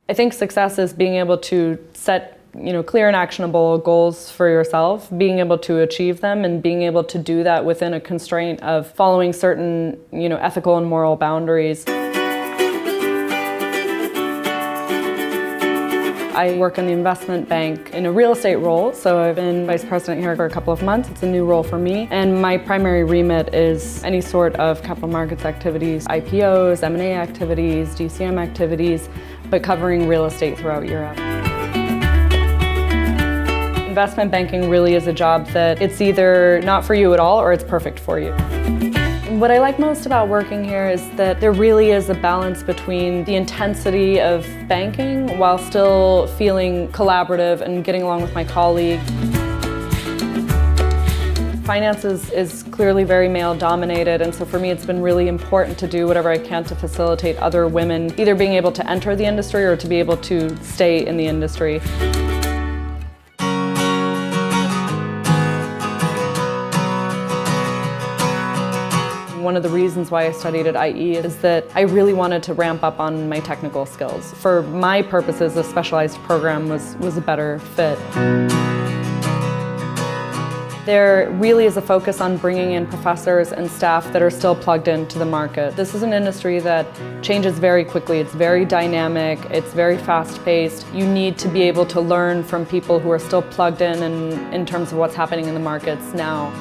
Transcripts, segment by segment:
I think success is being able to set clear and actionable goals for yourself, being able to achieve them and being able to do that within a constraint of following certain ethical and moral boundaries. I work in the investment bank in a real estate role, so I've been vice president here for a couple of months. It's a new role for me, and my primary remit is any sort of capital markets activities, IPOs, M&A activities, DCM activities, but covering real estate throughout Europe. Investment banking really is a job that it's either not for you at all or it's perfect for you. What I like most about working here is that there really is a balance between the intensity of banking while still feeling collaborative and getting along with my colleagues. Finance is clearly very male-dominated, and so for me it's been really important to do whatever I can to facilitate other women either being able to enter the industry or to be able to stay in the industry. One of the reasons why I studied at IE is that I really wanted to ramp up on my technical skills. For my purposes, a specialized program was a better fit. There really is a focus on bringing in professors and staff that are still plugged into the market. This is an industry that changes very quickly. It's very dynamic, it's very fast-paced. You need to be able to learn from people who are still plugged in terms of what's happening in the markets now.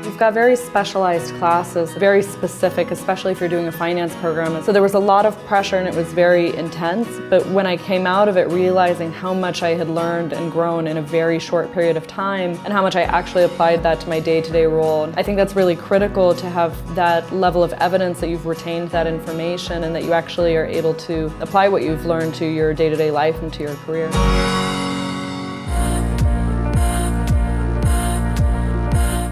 We've got very specialized classes, very specific, especially if you're doing a finance program. So there was a lot of pressure and it was very intense, but when I came out of it realizing how much I had learned and grown in a very short period of time and how much I actually applied that to my day-to-day role, I think that's really critical to have that level of evidence that you've retained that information and that you actually are able to apply what you've learned to your day-to-day life and to your career.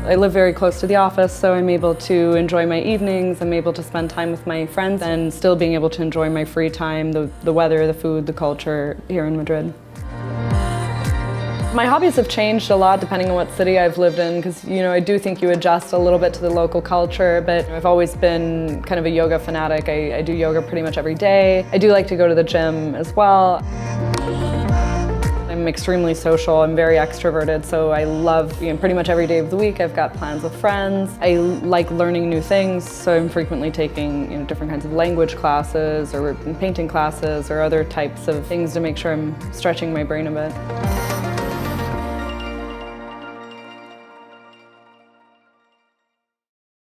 I live very close to the office, so I'm able to enjoy my evenings, I'm able to spend time with my friends and still being able to enjoy my free time, the weather, the food, the culture here in Madrid. My hobbies have changed a lot depending on what city I've lived in because, I do think you adjust a little bit to the local culture, but I've always been kind of a yoga fanatic. I do yoga pretty much every day. I do like to go to the gym as well. I'm extremely social, I'm very extroverted, so I love pretty much every day of the week I've got plans with friends. I like learning new things, so I'm frequently taking different kinds of language classes or painting classes or other types of things to make sure I'm stretching my brain a bit.